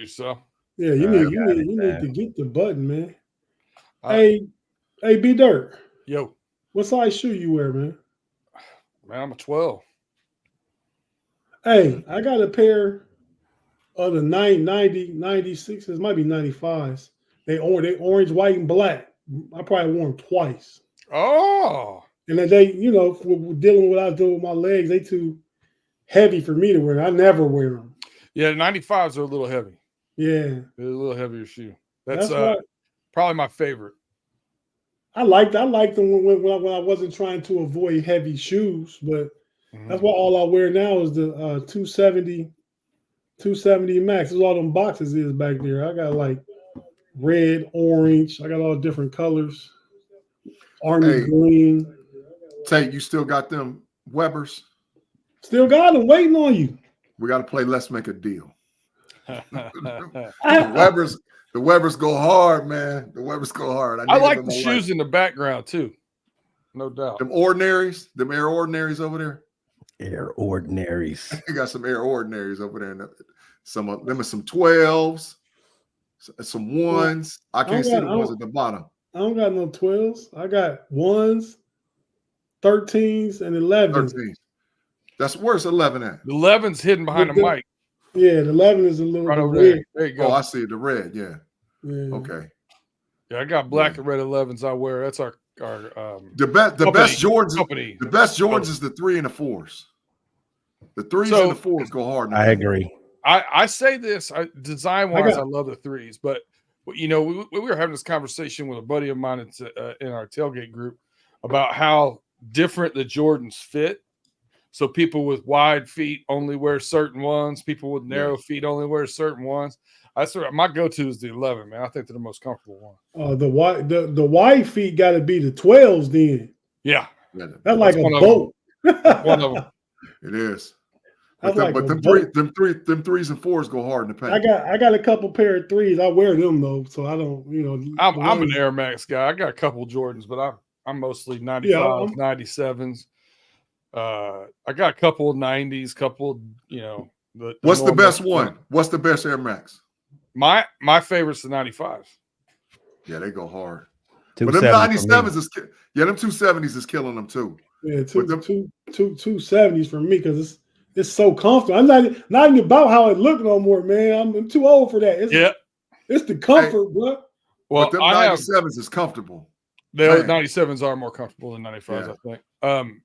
so. Yeah, you need to get the button, man. Hey, B Dirt. Yo. What size shoe you wear, man? Man, I'm a 12. Hey, I got a pair of the 96s, might be 95s. They orange, white, and black. I probably wore them twice. Oh. And then they, dealing with what I was doing with my legs, they too heavy for me to wear. I never wear them. Yeah, 95s are a little heavy. Yeah. They're a little heavier shoe. That's probably my favorite. I liked them when I wasn't trying to avoid heavy shoes, but that's why all I wear now is the 270 max. That's all them boxes is back there. I got like red, orange. I got all different colors. Army green. Tate, you still got them Webbers? Still got them waiting on you. We got to play Let's Make a Deal. The Webbers go hard, man. The Webbers go hard. I like the shoes in the background too. No doubt. Them Ordinaries, them Air Ordinaries over there. Air Ordinaries. You got some Air Ordinaries over there. Some of them are some 12s, some 1s. I can't see the ones at the bottom. I don't got no 12s. I got 1s, 13s, and 11s. 13s. Where's 11 at? The 11's hidden behind the mic. Yeah, the 11 is a little right over there. There you go. Oh, I see it. The red. Yeah. Okay. Yeah, I got black and red 11s I wear. That's our the best Jordans. The best Jordans is the 3 and the 4s. The 3s and the 4s go hard. I agree. I say this design wise, I love the 3s, but we were having this conversation with a buddy of mine in our tailgate group about how different the Jordans fit. So people with wide feet only wear certain ones. People with narrow feet only wear certain ones. My go-to is the 11, man. I think they're the most comfortable one. The wide feet got to be the 12s then. Yeah. That's like a boat. One of them. It is. But them 3s and 4s go hard in the paint. I got a couple pair of 3s. I wear them though, so I don't. I'm an Air Max guy. I got a couple Jordans, but I'm mostly 95s, 97s. I got a couple of 90s, couple. What's the best one? What's the best Air Max? My favorite's the 95s. Yeah, they go hard. But them 97s them 270s is killing them too. Yeah, two 270s for me because it's so comfortable. I'm not even about how it look no more, man. I'm too old for that. It's the comfort, bro. Well, but them 97s is comfortable. The 97s are more comfortable than 95s, I think.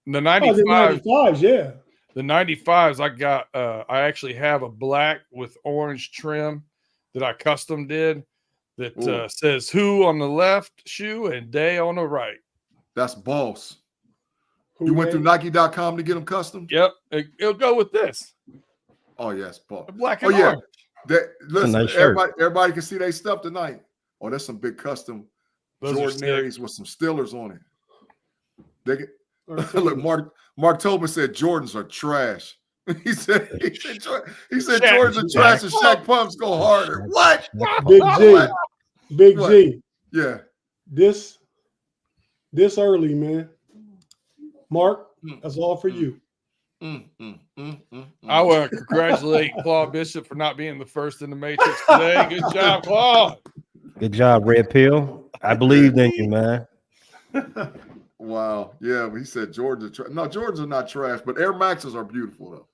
The 95s, yeah. The 95s, I got. I actually have a black with orange trim that I custom did that says "Who" on the left shoe and "Day" on the right. That's boss. You went through Nike.com to get them custom? Yep. It'll go with this. Oh, yes, boss. Black and orange. Listen, nice everybody can see their stuff tonight. Oh, there's some big custom Jordanaries with some Steelers on it. Look, Mark Tobin said Jordans are trash. He said Jordans are trash and Shaq pumps go harder. What? Big G. Yeah. This early, man. Mark, that's all for you. I want to congratulate Claude Bishop for not being the first in the Matrix today. Good job, Claude. Good job, Red Pill. I believed in you, man. Wow. Yeah, he said Jordans are trash. No, Jordans are not trash, but Air Maxes are beautiful though.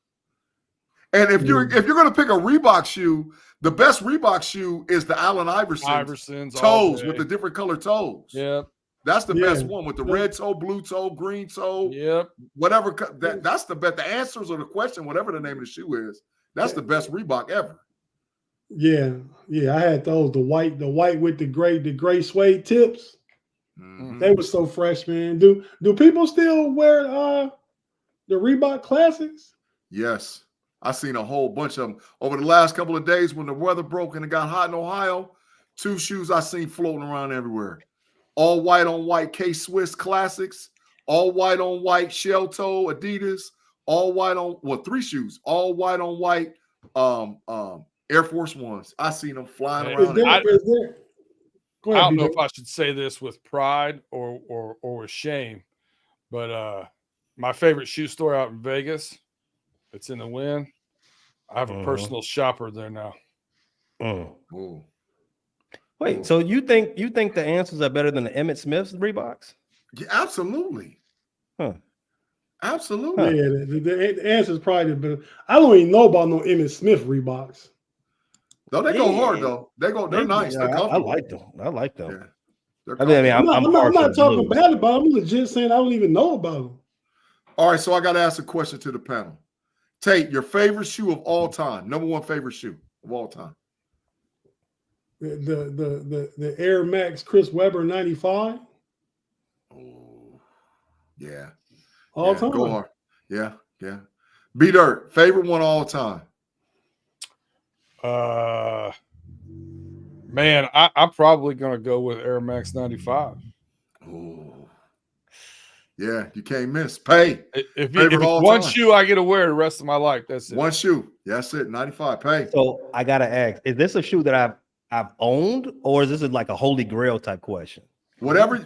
And if you're going to pick a Reebok shoe, the best Reebok shoe is the Allen Iverson's toes with the different color toes. Yep. That's the best one with the red toe, blue toe, green toe. Yep. Whatever. That's the best. The answers or the question, whatever the name of the shoe is, that's the best Reebok ever. Yeah. I had those. The white with the gray suede tips. Mm-hmm. They were so fresh, man. Do people still wear the Reebok Classics? Yes. I seen a whole bunch of them over the last couple of days when the weather broke and it got hot in Ohio. 2 shoes I seen floating around everywhere. All white on white K-Swiss Classics, all white on white shell toe Adidas, all white on 3 shoes, all white on white Air Force Ones. I seen them flying around. I don't know if I should say this with pride or with shame, but my favorite shoe store out in Vegas, it's in the Wynn. I have a personal shopper there now. Ooh. Wait, so you think the answers are better than the Emmitt Smith's Reeboks? Yeah, absolutely. Huh. Absolutely. Yeah, the answer is probably the. I don't even know about no Emmitt Smith Reeboks. No, they go hard though. They're nice. They're I comfortable. like them. I like them. Yeah. They're I mean, I'm not talking bad about them. I'm legit saying I don't even know about them. All right, so I got to ask a question to the panel. Tate, your favorite shoe of all time, number one favorite shoe of all time. The Air Max Chris Webber 95. Oh, yeah. All time. Go hard. Yeah. B-Dirt, favorite one all time. Man, I'm probably gonna go with Air Max 95. Oh, yeah, you can't miss. Pay. If one shoe I get to wear the rest of my life, that's it. One shoe. That's it. 95. Pay. So I gotta ask: is this a shoe that I've owned, or is this like a holy grail type question? Whatever.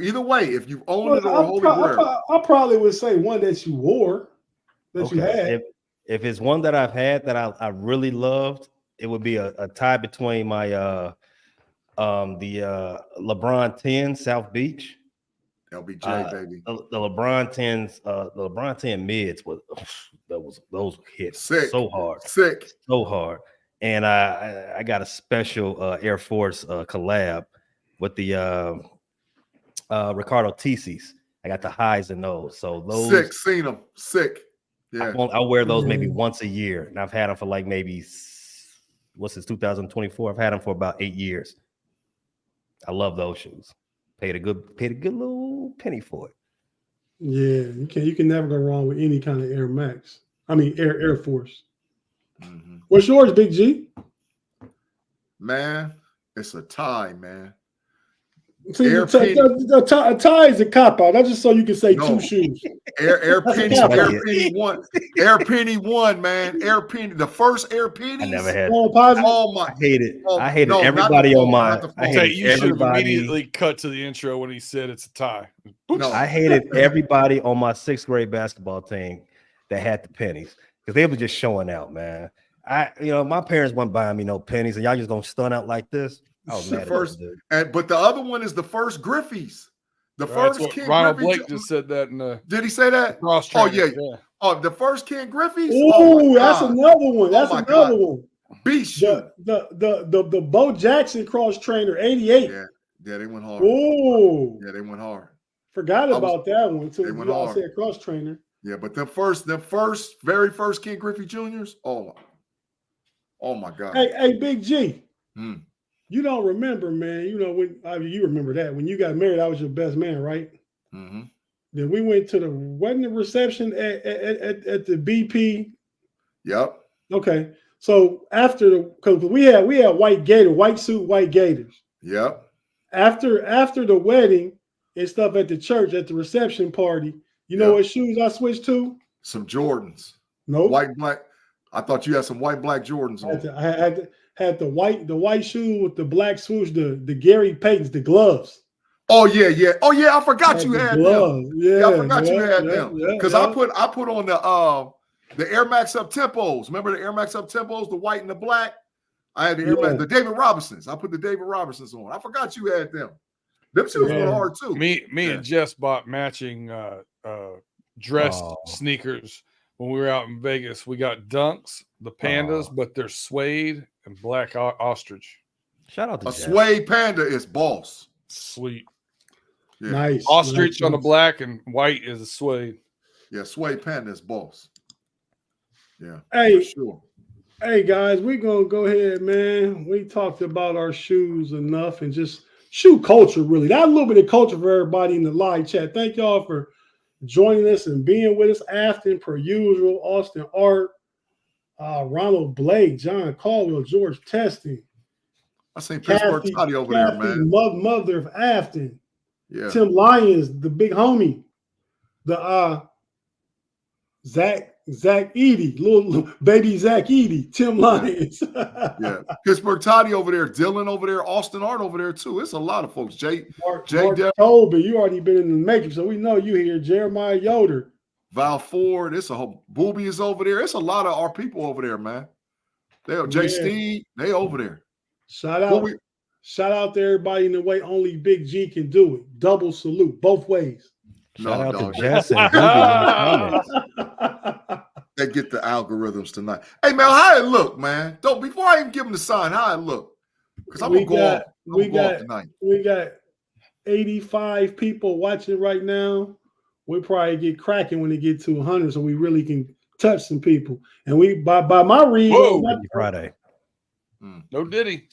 Either way, if you've owned it or a holy grail, I probably would say one that you wore, you had. If it's one that I've had that I really loved, it would be a tie between my the LeBron 10 South Beach. LBJ, baby. The LeBron 10s, the LeBron 10 mids those hit so hard. So hard. And I got a special Air Force collab with the Ricardo Tisi's. I got the highs in those. So those sick, seen them. Sick. Yeah. I wear those maybe once a year, and I've had them for like maybe what's this 2024. I've had them for about 8 years. I love those shoes. Paid a good little penny for it. Yeah, you can never go wrong with any kind of Air Max. I mean Air Force. Mm-hmm. What's yours, Big G? Man, it's a tie, man. See, a tie is a cop out. That's just so you can say two shoes. Air Penny one, man. Air Penny, the first Air Penny. I never had. Oh my! I hated everybody on my. You should have immediately cut to the intro when he said it's a tie. No, I hated everybody on my 6th grade basketball team that had the pennies because they were just showing out, man. My parents weren't buying me no pennies, and y'all just gonna stun out like this. But the other one is the first Griffies. The first Ken Ronald Griffey Blake just said that in the. Did he say that? Oh yeah. Oh, the first Ken Griffey's. Oh, that's another one. That's another one. Beast. The Bo Jackson cross trainer 88. Yeah, they went hard. Oh, yeah, they went hard. Forgot about that one too. They went hard. Said cross trainer. Yeah, but the very first Ken Griffey Juniors. Oh my God. Hey, Big G. You don't remember, man. You know when you remember that when you got married, I was your best man, right? Mm-hmm. Then we went to the wedding reception at the BP. Yep. Okay. So after because we had white suit, white gators. Yep. After the wedding and stuff at the church at the reception party, you know what shoes I switched to? Some Jordans. No. White black. I thought you had some white black Jordans on. I had the white shoe with the black swoosh, the Gary Payton's, the gloves. Oh yeah. I forgot you had them. Yeah, I forgot you had them. Because I put on the Air Max Up Tempos. Remember the Air Max Up Tempos, the white and the black? I had the Air Max, the David Robinsons. I put the David Robinsons on. I forgot you had them. Them shoes went hard too. Me and Jess bought matching dressed sneakers when we were out in Vegas. We got Dunks, the Pandas, but they're suede and black ostrich. Shout out to a suede Panda is boss. Sweet. Yeah. Nice. Ostrich on the black and white is a suede. Yeah, suede Panda is boss. Yeah. Hey, for sure. Hey guys, we're gonna go ahead, man. We talked about our shoes enough and just shoe culture, really. That little bit of culture for everybody in the live chat. Thank y'all for joining us and being with us. Afton, per usual, Austin Art, Ronald Blake, John Caldwell, George Testing. I seen Pittsburgh Toddy over there, man. Mother of Afton. Yeah. Tim Lyons, the big homie. The Zach Edie, little baby Zach Edie, Tim Lyons. Yeah. Pittsburgh Toddy over there, Dylan over there, Austin Art over there too. It's a lot of folks. Mark Colby, you already been in the matrix, so we know you here. Jeremiah Yoder. Val Ford, it's a whole Booby is over there. It's a lot of our people over there, man. Jay Steve, they over there. Shout out to everybody in the way only Big G can do it. Double salute both ways. Shout out to Jess and Ruby in the comments. They get the algorithms tonight. Hey man, how it look, man? Before I even give them the sign, how it look? Because I'm gonna go off tonight. We got 85 people watching right now. We probably get cracking when they get to 100, so we really can touch some people. And we by my read, Friday. No Diddy.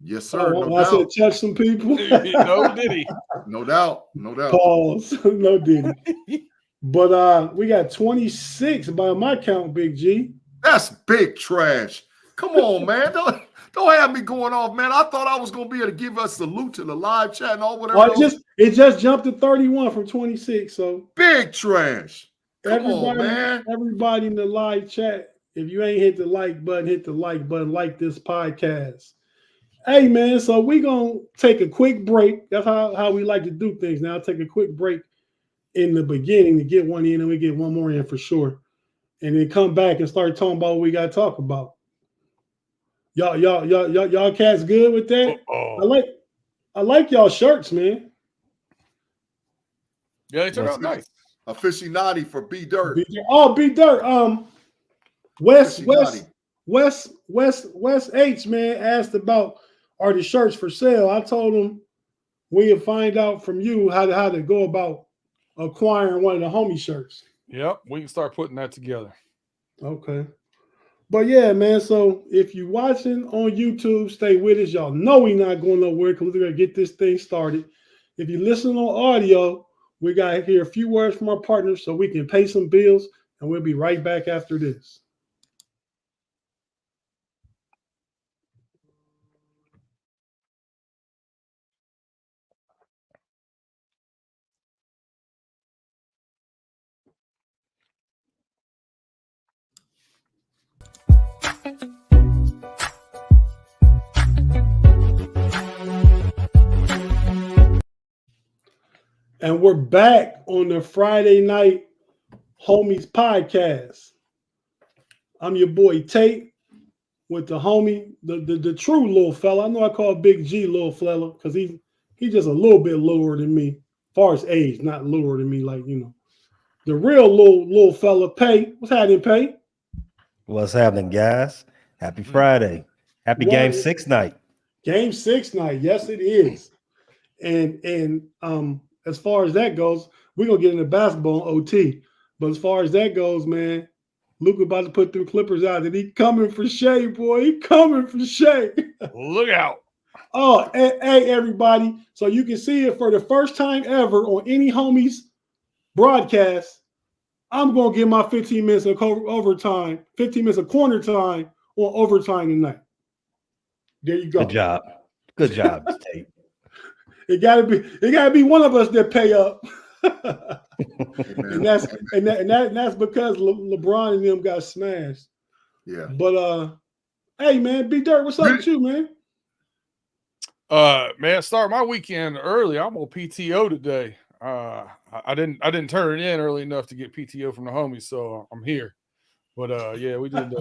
Yes, sir. No I doubt. said touch some people. No Diddy. No doubt. Pause. No Diddy. But we got 26 by my count, Big G. That's big trash. Come on, man. Don't have me going off, man. I thought I was gonna be able to give us a salute to the live chat and all whatever. It just jumped to 31 from 26. So big trash. Come on, man. Everybody in the live chat, if you ain't hit the like button, hit the like button, like this podcast. Hey man, so we gonna take a quick break. That's how we like to do things now. Take a quick break in the beginning to get one in, and we get one more in for sure. And then come back and start talking about what we gotta talk about. Y'all cats good with that? I like y'all shirts, man. Yeah, they turned out nice. Aficionado for B Dirt. B Dirt. West H, man, asked about are the shirts for sale. I told him we'll find out from you how to go about acquiring one of the homie shirts. Yep, we can start putting that together. Okay. But yeah, man, so if you're watching on YouTube, stay with us. Y'all know we're not going nowhere because we're going to get this thing started. If you listen on audio, we got to hear a few words from our partners so we can pay some bills, and we'll be right back after this. And we're back on the Friday Night Homies podcast. I'm your boy Tate with the homie, the true little fella. I know I call Big G little fella because he's just a little bit lower than me, as far as age, not lower than me, like, you know. The real little fella, Pay. What's happening, Pay? What's happening, guys? Happy Friday. Happy Game 6 night. Game 6 night. Yes, it is. And as far as that goes, we're going to get into basketball on OT. But as far as that goes, man, Luka about to put them Clippers out. And he coming for Shea, boy. He coming for Shea. Look out. Oh, hey, everybody. So you can see it for the first time ever on any homies broadcast. I'm going to give my 15 minutes of overtime, 15 minutes of corner time on overtime tonight. There you go. Good job, Tate. It gotta be one of us that pay up. and that's because LeBron and them got smashed. Yeah. But hey man, B Dirt, what's up with you, man? Man, start my weekend early. I'm on PTO today. I didn't turn it in early enough to get PTO from the homies, so I'm here. But yeah, we did.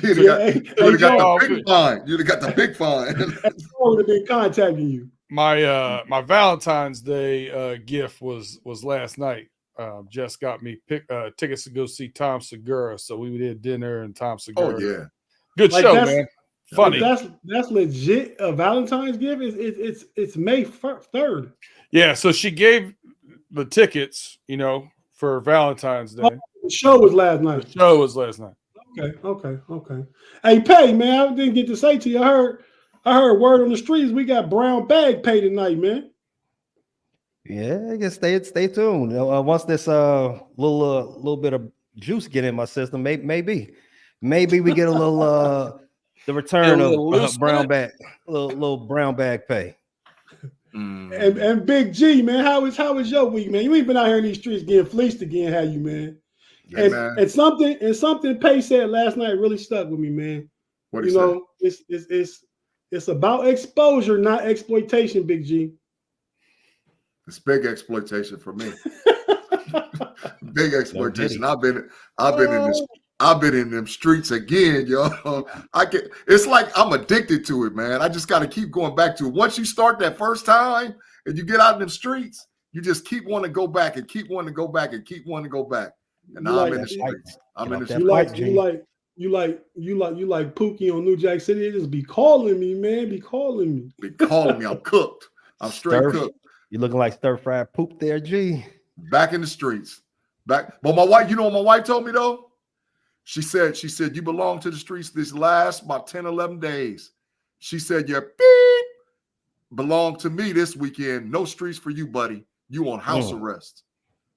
You'd have got the big fine. You'd have got the big fine. I would have been contacting you. My Valentine's Day gift was last night. Jess got me tickets to go see Tom Segura, so we did dinner and Tom Segura. Oh yeah, good show, man. Funny. That's legit. A Valentine's gift. It's May 3rd. Yeah, so she gave the tickets, for Valentine's Day. The show was last night. Okay. Hey, Pay, man, I didn't get to say to you. I heard word on the streets. We got brown bag pay tonight, man. Yeah, I guess stay tuned. Once this little bit of juice get in my system, maybe we get a little the return of brown bag, little brown bag pay. And Big G, man, how is your week, man? You ain't been out here in these streets getting fleeced again, have you, man? Yeah, man. And something Pay said last night really stuck with me, man. What he said? It's about exposure, not exploitation, Big G. It's big exploitation for me. Big exploitation. I've been in this. I've been in them streets again, yo. It's like I'm addicted to it, man. I just got to keep going back to it. Once you start that first time and you get out in them streets, you just keep wanting to go back and keep wanting to go back and keep wanting to go back. And now I'm in the streets. I'm in the streets. You like Pookie on New Jack City. They just be calling me, man. Be calling me. Be calling me. I'm cooked. I'm straight cooked. You looking like stir-fried poop there, G. Back in the streets. But my wife, you know what my wife told me though? She said, you belong to the streets this last about 10, 11 days. She said, you belong to me this weekend. No streets for you, buddy. You on house arrest.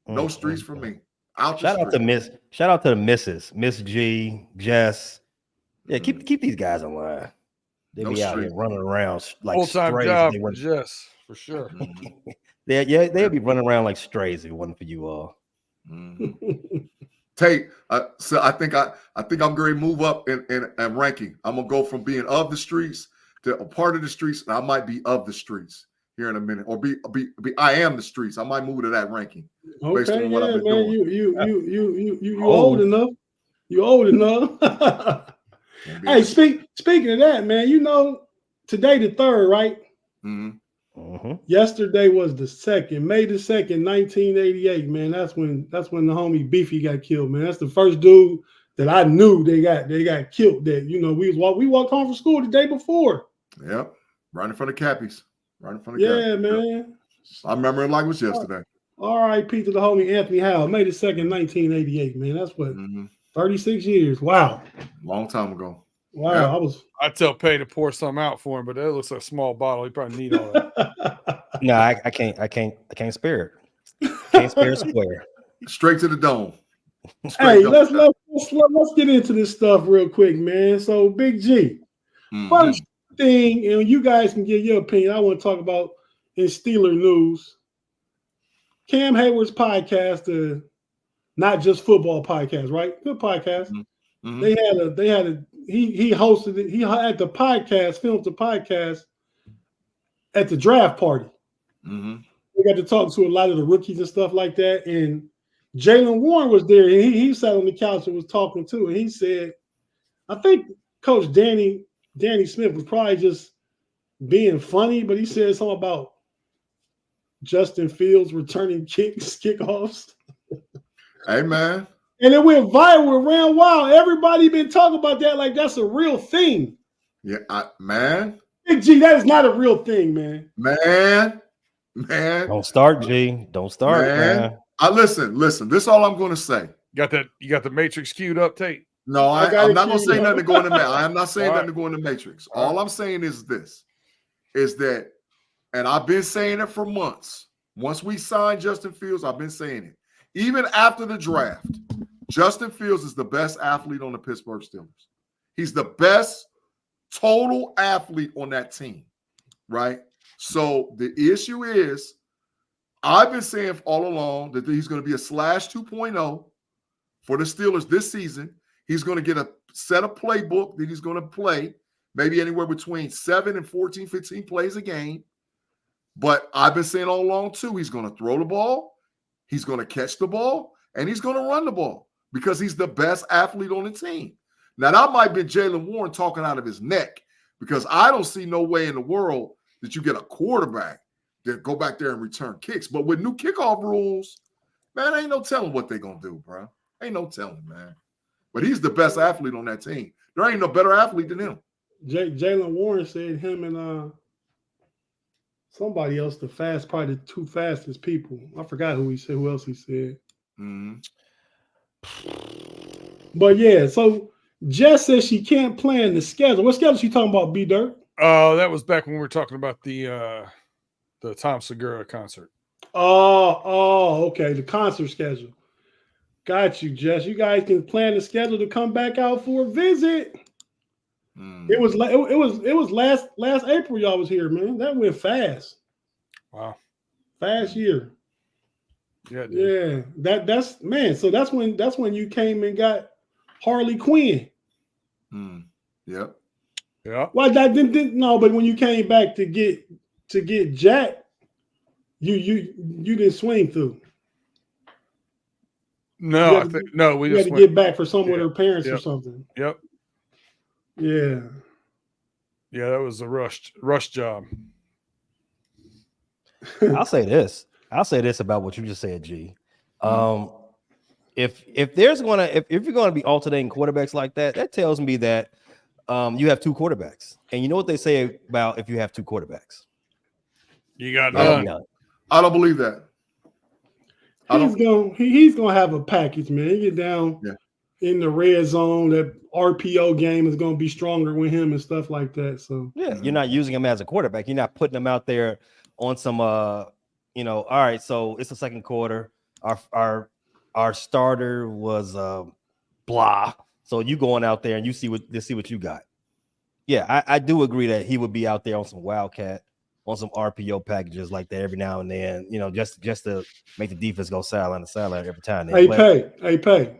No streets for me. Shout out to the missus, Miss G, Jess. Yeah, keep these guys in line. They be out here running around like full-time strays. Job for Jess, for sure. they'll be running around like strays if it wasn't for you all. Tate, so I think I'm going to move up in ranking. I'm gonna go from being of the streets to a part of the streets, and I might be of the streets here in a minute, or be I am the streets. I might move to that ranking. Based on what I've been doing. You old enough. You old enough. Hey, speaking of that, man, you know, today the 3rd, right? Yesterday was the 2nd, May the 2nd, 1988. Man, that's when the homie Beefy got killed. Man, that's the first dude that I knew they got killed. That we walked home from school the day before. Yep, right in front of Cappies. Right in front of Cappies. Man. I remember it like it was yesterday. R.I.P. to the homie Anthony Howell, May the 2nd, 1988. Man, that's what 36 years. Wow, long time ago. Wow, yeah. I tell Pay to pour some out for him, but that looks like a small bottle. He probably need all that. No, I can't spare it. Can't spare a square. Straight to the dome. Hey, let's get into this stuff real quick, man. So, Big G, first thing, and you guys can give your opinion. I want to talk about in Steeler news. Cam Hayward's podcast, the Not Just Football podcast, right? Good podcast. He hosted it. He had the podcast, filmed the podcast at the draft party. We got to talk to a lot of the rookies and stuff like that. And Jaylen Warren was there, and he sat on the couch and was talking too. And he said, I think Coach Danny Smith was probably just being funny, but he said something about Justin Fields returning kickoffs. Hey, man. And it went viral, ran wild. Everybody been talking about that like that's a real thing. Yeah, man. Big G, that is not a real thing, man. Man. Don't start, G. Don't start, man. Listen. This is all I'm going to say. You got the Matrix queued up, Tate? No, I'm not going to say nothing to go in the Matrix. I am not saying nothing to go in the Matrix. All I'm saying is this, is that, and I've been saying it for months. Once we signed Justin Fields, I've been saying it. Even after the draft, Justin Fields is the best athlete on the Pittsburgh Steelers. He's the best total athlete on that team, right? So the issue is, I've been saying all along that he's going to be a slash 2.0 for the Steelers this season. He's going to get a set of playbook that he's going to play, maybe anywhere between 7 and 14, 15 plays a game. But I've been saying all along, too, he's going to throw the ball, he's going to catch the ball, and he's going to run the ball because he's the best athlete on the team. Now, that might be Jaylen Warren talking out of his neck because I don't see no way in the world that you get a quarterback that go back there and return kicks. But with new kickoff rules, man, ain't no telling what they're going to do, bro. Ain't no telling, man. But he's the best athlete on that team. There ain't no better athlete than him. Jaylen Warren said him and somebody else, probably the two fastest people. I forgot who else he said. But yeah, so Jess says she can't plan the schedule. What schedule she talking about, B-Dirt? Oh, that was back when we were talking about the Tom Segura concert. Oh, okay. The concert schedule. Got you, Jess. You guys can plan the schedule to come back out for a visit. It was last April y'all was here, man. That went fast. Wow. Fast year. Yeah, dude. Yeah. That's man. So that's when you came and got Harley Quinn. Yep. Yeah. Well, that didn't no, but when you came back to get Jack, you didn't swing through. No, I think no. We just had to get back for some of their parents Yep. or something. Yep. Yeah. Yeah, that was a rush job. I'll say this about what you just said, G. If you're gonna be alternating quarterbacks like that, that tells me that you have two quarterbacks. And you know what they say about if you have two quarterbacks? You got none. I don't believe that. He's gonna have a package, man. He get down in the red zone. That RPO game is gonna be stronger with him and stuff like that. So you're not using him as a quarterback. You're not putting him out there on some all right, so it's the second quarter. Our starter was blah. So you going out there and you see what you got. Yeah, I do agree that he would be out there on some wildcat, on some RPO packages like that every now and then, just to make the defense go sideline to sideline every time. Pay.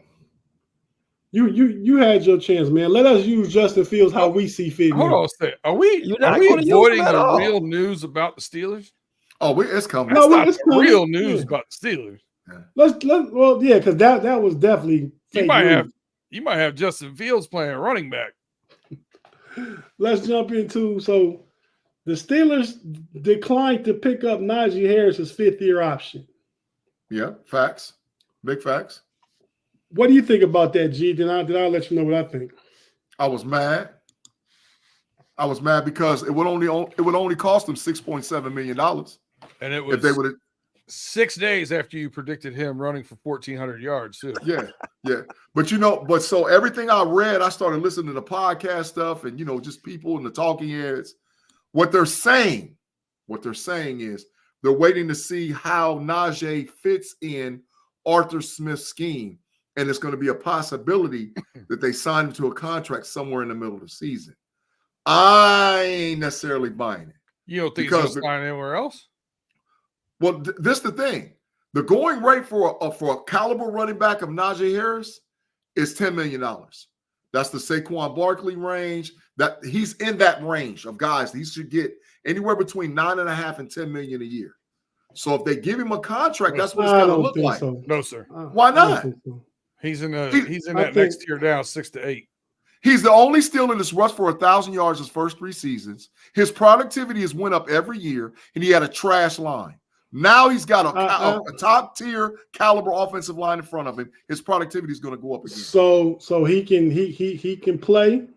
You had your chance, man. Let us use Justin Fields how we see fit. Hold on a second. Are we avoiding the real news about the Steelers? Oh, it's coming. That's not real news about the Steelers. Yeah. Because that was definitely you might have Justin Fields playing running back. Let's jump into the Steelers declined to pick up Najee Harris's 5th-year option. Yeah, facts. Big facts. What do you think about that, G? Then I'll let you know what I think. I was mad. Because it would only cost them $6.7 million. And it was if they would 6 days after you predicted him running for 1,400 yards too. Yeah. But so everything I read, I started listening to the podcast stuff and just people in the talking heads. What they're saying is they're waiting to see how Najee fits in Arthur Smith's scheme. And it's going to be a possibility that they sign him to a contract somewhere in the middle of the season. I ain't necessarily buying it. You don't think he's going to sign anywhere else? Well, this is the thing. The going rate for a caliber running back of Najee Harris is $10 million. That's the Saquon Barkley range. That he's in that range of guys. He should get anywhere between $9.5 and $10 million a year. So if they give him a contract, that's what it's going to look like. So. No, sir. Why not? He's in that next tier down, 6 to 8. He's the only Steeler that's rushed for 1,000 yards his first 3 seasons. His productivity has went up every year, and he had a trash line. Now he's got a top-tier caliber offensive line in front of him. His productivity is going to go up again. So he can play.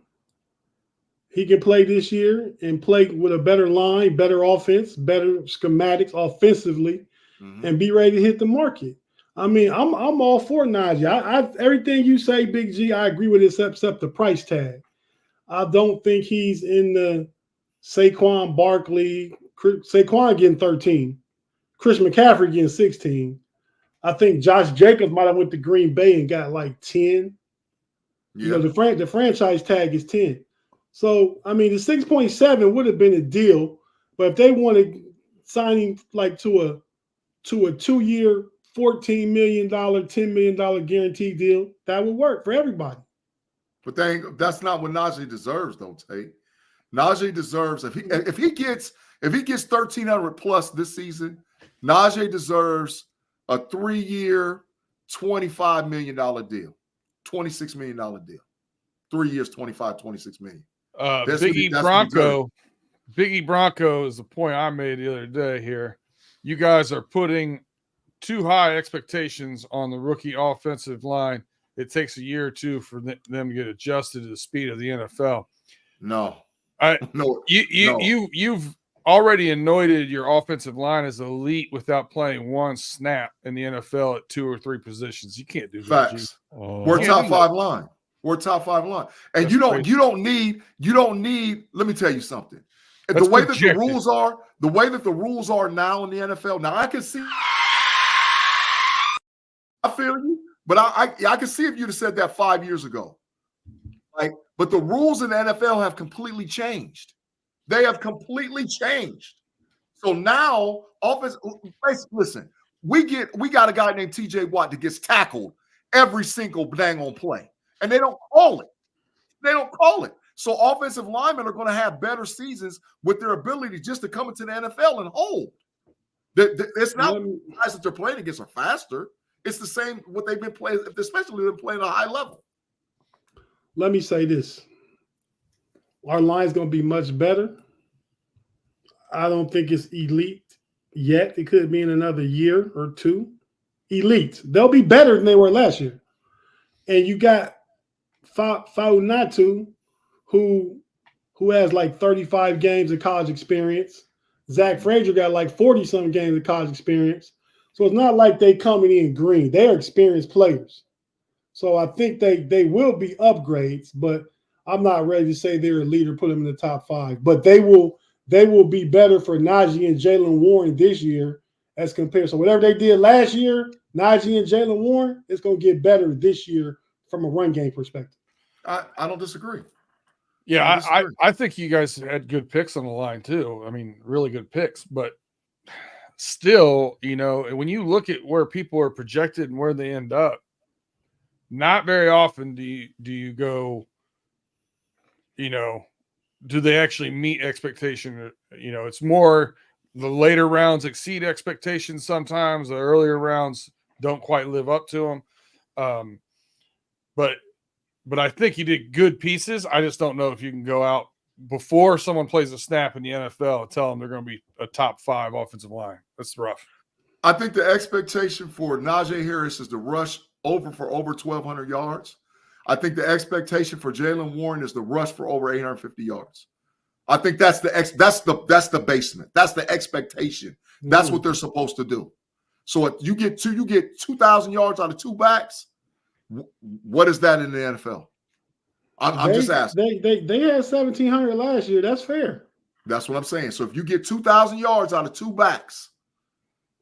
He can play this year and play with a better line, better offense, better schematics offensively, and be ready to hit the market. I mean, I'm all for Najee. Everything you say, Big G, I agree with it except the price tag. I don't think he's in the Saquon Barkley. Saquon getting 13. Chris McCaffrey getting 16. I think Josh Jacobs might have went to Green Bay and got like 10. Yeah. The franchise tag is 10. So, I mean, the 6.7 would have been a deal, but if they wanted signing like to a 2-year, $14 million, $10 million guaranteed deal, that would work for everybody. But that's not what Najee deserves, though, Tate. Najee deserves if he gets 1,300 plus this season, Najee deserves a 3-year, $25 million deal, $26 million deal. 3 years, 26 million. Biggie Bronco is the point I made the other day here. You guys are putting too high expectations on the rookie offensive line. It takes a year or two for them to get adjusted to the speed of the NFL. You've already anointed your offensive line as elite without playing one snap in the NFL at 2 or 3 positions. You can't do that. Facts. We're top 5 line. We're top 5 line. And you don't need, let me tell you something. The way that the rules are now in the NFL, now I can see, I feel you, but I can see if you'd have said that 5 years ago. But the rules in the NFL have completely changed. They have completely changed. So now, listen, we got a guy named TJ Watt that gets tackled every single dang on play. And they don't call it. So offensive linemen are going to have better seasons with their ability just to come into the NFL and hold. It's not the guys that they're playing against are faster. It's the same what they've been playing, especially they're playing at a high level. Let me say this. Our line's going to be much better. I don't think it's elite yet. It could be in another year or two. Elite. They'll be better than they were last year. And you got Faunatu, who has like 35 games of college experience. Zach Frazier got like 40-something games of college experience. So it's not like they coming in green. They're experienced players. So I think they will be upgrades, but I'm not ready to say they're a leader, put them in the top 5. But they will be better for Najee and Jaylen Warren this year as compared. So whatever they did last year, Najee and Jaylen Warren, it's going to get better this year from a run game perspective. I don't disagree. Yeah, I think you guys had good picks on the line too. I mean, really good picks, but still, when you look at where people are projected and where they end up, not very often do you go, do they actually meet expectation? It's more the later rounds exceed expectations sometimes. The earlier rounds don't quite live up to them. But I think you did good pieces. I just don't know if you can go out before someone plays a snap in the NFL and tell them they're going to be a top 5 offensive line. That's rough. I think the expectation for Najee Harris is to rush for over 1,200 yards. I think the expectation for Jaylen Warren is to rush for over 850 yards. I think that's the basement. That's the expectation. That's what they're supposed to do. So if you get 2,000 yards out of 2 backs. What is that in the NFL? I'm just asking. They had 1,700 last year. That's fair. That's what I'm saying. So if you get 2,000 yards out of 2 backs,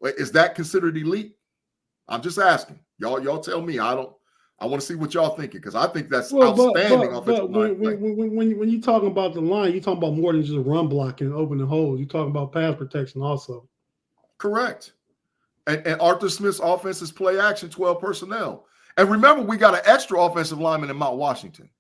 is that considered elite? I'm just asking. Y'all tell me. I want to see what y'all thinking because I think that's outstanding offensive line. When you talking about the line, you're talking about more than just run blocking and opening holes. You're talking about pass protection also. Correct. And Arthur Smith's offense is play action, 12 personnel. And remember, we got an extra offensive lineman in Mount Washington.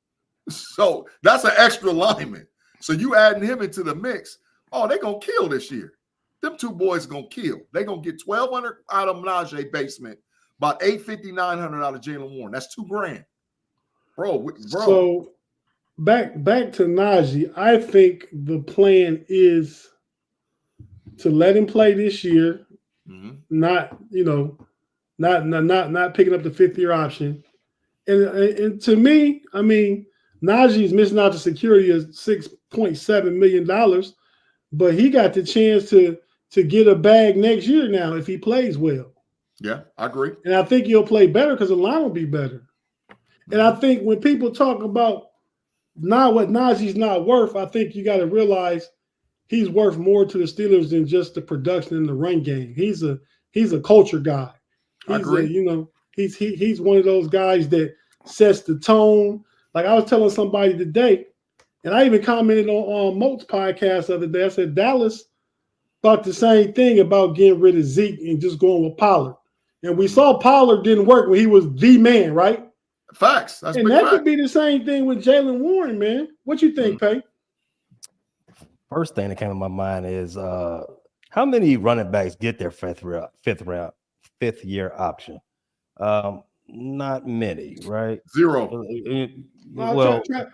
So that's an extra lineman. So you adding him into the mix, they're going to kill this year. Them 2 boys going to kill. They're going to get 1,200 out of Najee basement, about 850, 900 out of Jaylen Warren. That's $2,000. Bro. So back to Najee, I think the plan is to let him play this year, not picking up the 5th-year option. And to me, I mean, Najee's missing out the security of $6.7 million, but he got the chance to get a bag next year now if he plays well. Yeah, I agree. And I think he'll play better because the line will be better. And I think when people talk about what Najee's not worth, I think you got to realize he's worth more to the Steelers than just the production in the run game. He's a culture guy. I agree. He's one of those guys that sets the tone. Like I was telling somebody today, and I even commented on Moat's podcast the other day. I said Dallas thought the same thing about getting rid of Zeke and just going with Pollard. And we saw Pollard didn't work when he was the man, right? Facts. That's and that could be the same thing with Jaylen Warren, man. What you think, Pay? First thing that came to my mind is how many running backs get their 5th-year option? Not many, right? 0.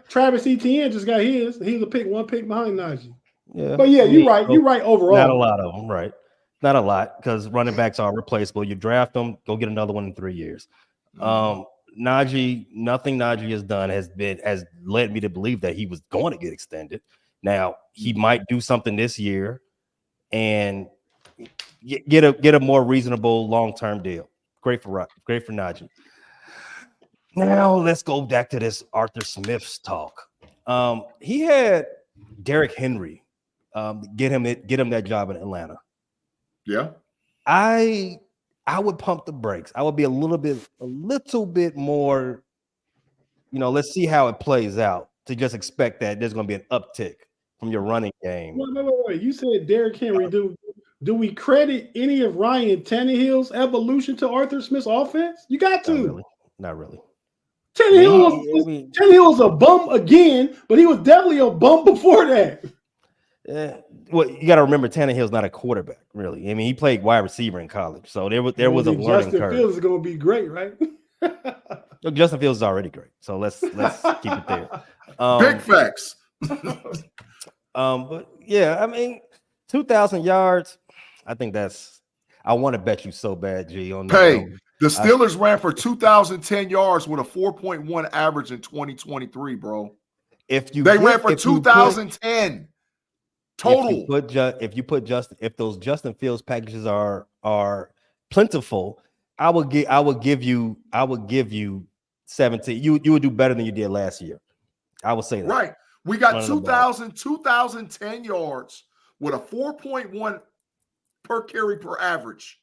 Travis Etienne just got his. He was one pick behind Najee. Yeah, but yeah, you're right. You're right overall. Not a lot of them, right? Not a lot because running backs are replaceable. You draft them, go get another one in 3 years. Najee, nothing Najee has done has led me to believe that he was going to get extended. Now he might do something this year and get a more reasonable long-term deal. Great for Najee. Now let's go back to this Arthur Smith's talk. He had Derrick Henry get him that job in Atlanta. Yeah, I would pump the brakes. I would be a little bit more. Let's see how it plays out. To just expect that there's going to be an uptick from your running game. Wait. You said Derrick Henry. Do we credit any of Ryan Tannehill's evolution to Arthur Smith's offense? You got to. Not really. Tannehill was a bum again, but he was definitely a bum before that. Well, you got to remember Tannehill's not a quarterback, really. I mean, he played wide receiver in college, so there was a learning curve. Justin Fields is going to be great, right? Look, Justin Fields is already great, so let's keep it there. Big facts. But yeah, I mean, 2,000 yards. I think I want to bet you so bad, G. On that. Hey, the Steelers ran for 2,010 yards with a 4.1 average in 2023, bro. They ran for 2,010 total. If those Justin Fields packages are plentiful, I would give you 17. You would do better than you did last year. I would say that. Right. We got 2,010 yards with a 4.1 per carry per average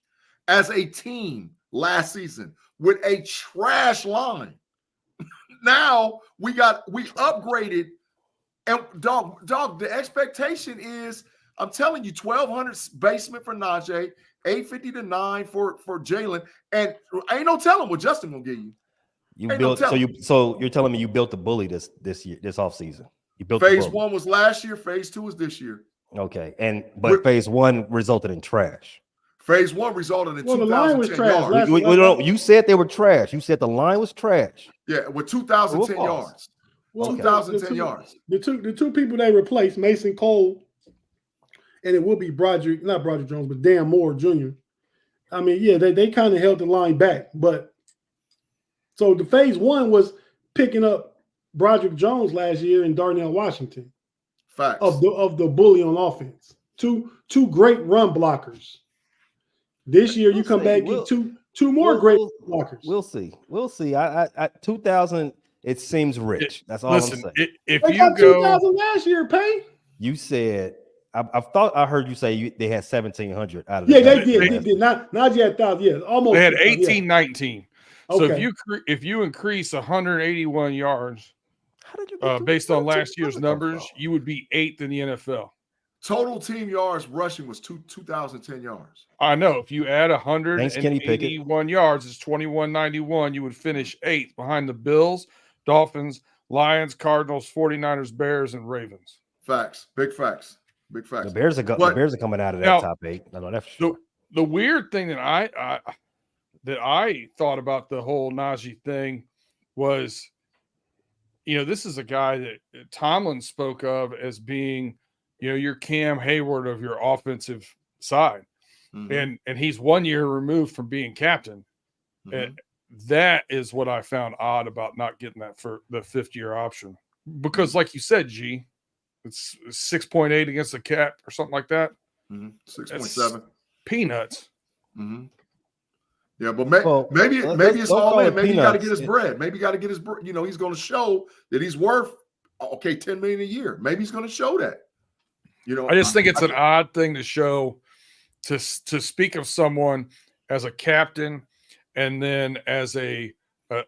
as a team last season with a trash line. Now we upgraded, and dog, the expectation is, I'm telling you, 1,200 basement for Najee, 850 to 9 for Jalen, and ain't no telling what Justin gonna give you. So you're telling me you built the bully this year, this offseason. You built phase 1 was last year, phase 2 is this year. Okay, but phase 1 resulted in trash. Phase 1 resulted in 2,010 the line was trash. yards. You said they were trash. You said the line was trash. Yeah, with 2,010 yards. Well, 2,010 yards. The two people they replaced, Mason Cole, and it will be not Broderick Jones, but Dan Moore Jr. I mean, yeah, they kind of held the line back, but so the phase 1 was picking up Broderick Jones last year and Darnell Washington. Facts. Of the bully on offense. Two great run blockers. This year you come back and get two more great blockers. We'll see. I 2,000. It seems rich. That's all I'm saying. If they got 2,000 last year, Payne. You said I thought I heard you say they had 1,700 out of. Yeah, they did. Not yet 1,000. Yeah, almost. They had 18-19. So okay. if you increase 181 yards, how did you based on last year's numbers, you would be 8th in the NFL. Total team yards rushing was 2,010 yards. I know. If you add 181 yards, it's 2,191. You would finish 8th behind the Bills, Dolphins, Lions, Cardinals, 49ers, Bears, and Ravens. Facts. Big facts. Big facts. The Bears are coming out of that top 8. I know that's sure. The weird thing that I thought about the whole Najee thing was, this is a guy that Tomlin spoke of as being, your Cam Hayward of your offensive side. Mm-hmm. And he's 1 year removed from being captain. Mm-hmm. And that is what I found odd about not getting that for the 5th-year option. Because like you said, G, it's 6.8 against the cap or something like that. Mm-hmm. 6.7. Peanuts. Mm-hmm. Yeah, but maybe it's all in. Maybe he got to get his bread. Maybe he got to get his bread. He's going to show that he's worth, $10 million a year. Maybe he's going to show that. I just think it's an odd thing to show, to speak of someone as a captain and then as a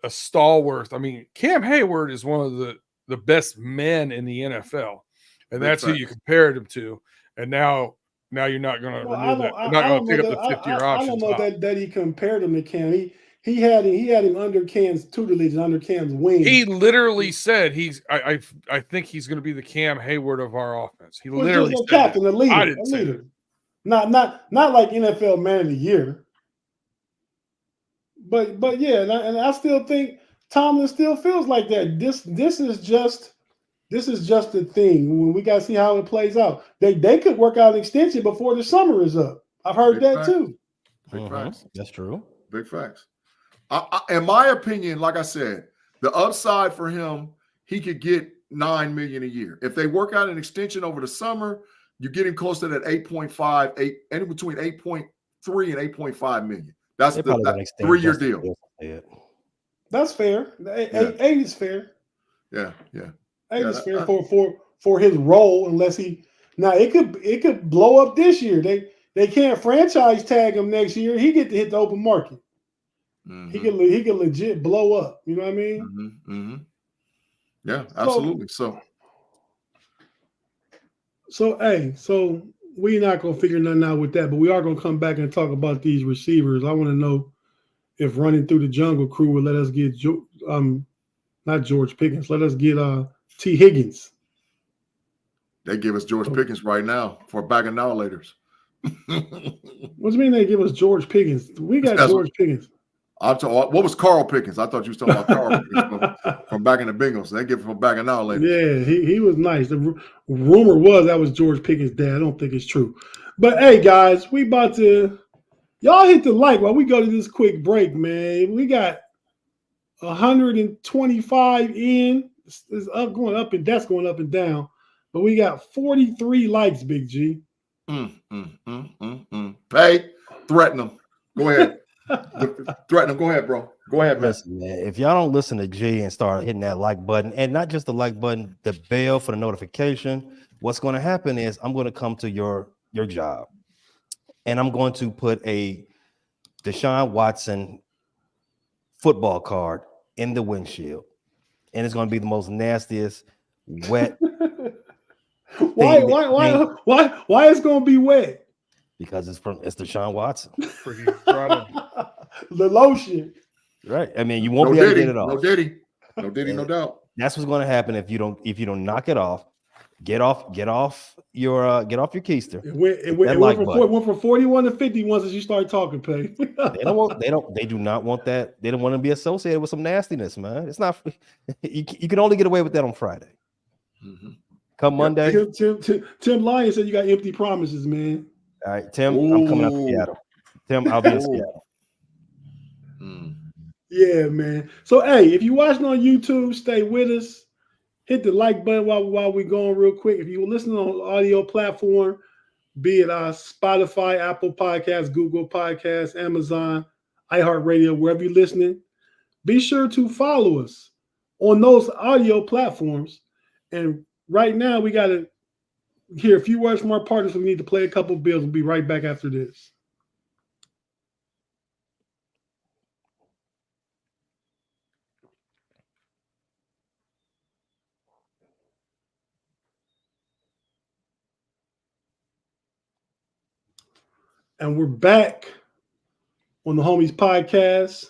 stalwart. I mean, Cam Hayward is one of the best men in the NFL, and that's who you compared him to. And now you're not going to renew that. You're not going to pick up the 5th-year option. I don't know that he compared him to Cam. He had him under Cam's tutelage, under Cam's wing. He literally said I think he's going to be the Cam Hayward of our offense. He literally said captain, a leader. Not like NFL Man of the Year. But yeah, and I still think Tomlin still feels like that. This is just the thing. When we got to see how it plays out. They could work out an extension before the summer is up. I've heard that too. Big facts. That's true. Big facts. In my opinion, like I said, the upside for him, he could get $9 million a year. If they work out an extension over the summer, you get him close to that 8.5, and between 8.3 and 8.5 million. That's the 3-year deal. That's fair. 8 is fair. Yeah. 8 is fair for his role, unless it could blow up this year. They can't franchise tag him next year. He get to hit the open market. Mm-hmm. He could legit blow up. You know what I mean? Mm-hmm. Mm-hmm. Yeah, absolutely. So we're not gonna figure nothing out with that, but we are gonna come back and talk about these receivers. I want to know if Running Through the Jungle crew would let us get not George Pickens. Let us get T. Higgins. They give us George Pickens right now for back and now laters. What do you mean they give us George Pickens? We got George Pickens. What was Carl Pickens? I thought you was talking about Carl Pickens from back in the Bengals. They give it from back and now laters. Yeah, he was nice. The rumor was that was George Pickens' dad. I don't think it's true. But hey, guys, we about to y'all hit the like while we go to this quick break, man. We got 125 in. It's up, going up, and that's going up and down. But we got 43 likes, Big G. Hey, threaten them. Go ahead. Threaten them. Go ahead, bro. Go ahead, man. Listen, man. If y'all don't listen to G and start hitting that like button, and not just the like button, the bell for the notification, what's going to happen is I'm going to come to your job, and I'm going to put a Deshaun Watson football card in the windshield, and it's going to be the most nastiest, wet. Why it's going to be wet? Because it's Deshaun Watson. The lotion. Right. I mean, you won't be able to get it off. No Diddy, no doubt. That's what's going to happen if you don't knock it off. Get off your keister. It went from 41 to 50 once as you start talking, Pay. They do not want that. They don't want to be associated with some nastiness, man. It's not. You can only get away with that on Friday. Mm-hmm. Come Monday. Tim Lyon said you got empty promises, man. All right, Tim, I'm coming out to Seattle. Tim, I'll be in Seattle. Yeah, man. So, hey, if you're watching on YouTube, stay with us. Hit the like button while we're going real quick. If you're listening on audio platform, be it Spotify, Apple Podcasts, Google Podcasts, Amazon, iHeartRadio, wherever you're listening, be sure to follow us on those audio platforms. And right now, we got to hear a few words from our partners. We need to play a couple bills. We'll be right back after this. And we're back on the Homies Podcast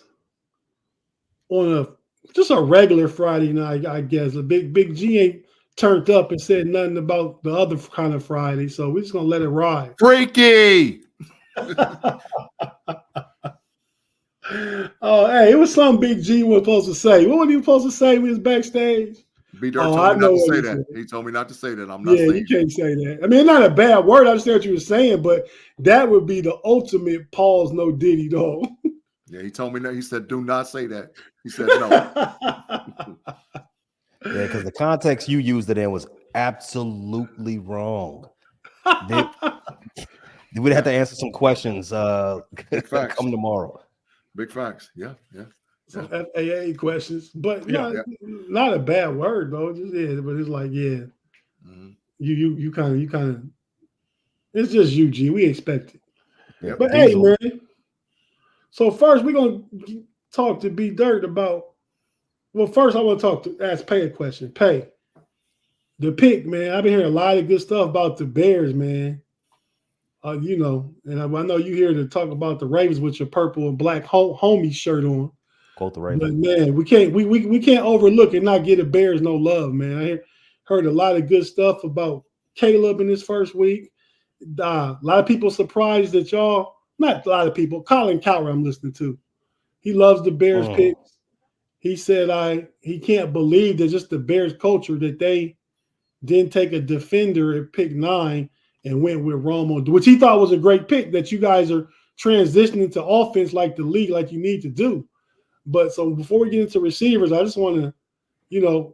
on just a regular Friday night, I guess. A Big G ain't turned up and said nothing about the other kind of Friday, so we're just gonna let it ride. Freaky. Oh, hey, it was something Big G was supposed to say. What was he supposed to say when he was backstage? B-Dirt told me not to say that. He told me not to say that. I'm not saying you can't say that. I mean, it's not a bad word. I understand what you were saying, but that would be the ultimate pause, no Diddy, though. Yeah, he told me that. He said, do not say that. He said no. Yeah, because the context you used it in was absolutely wrong. We'd have to answer some questions come tomorrow. Big facts. Yeah. Some FAA questions, but not a bad word though. Just but it's like you kind of. It's just UG. We expect it. Yeah, but hey, man. So first we're gonna talk to B Dirt about. Well, first I want to ask Pay a question. Pay the pick, man. I've been hearing a lot of good stuff about the Bears, man. And I know you here to talk about the Ravens with your purple and black homie shirt on. Quote the Ravens. But man, we can't overlook and not give the Bears no love, man. I heard a lot of good stuff about Caleb in his first week. A lot of people surprised that not a lot of people. Colin Cowher, I'm listening to. He loves the Bears picks. He said he can't believe that just the Bears culture that they didn't take a defender at pick 9 and went with Romo, which he thought was a great pick, that you guys are transitioning to offense like the league, like you need to do. But so before we get into receivers, I just want to,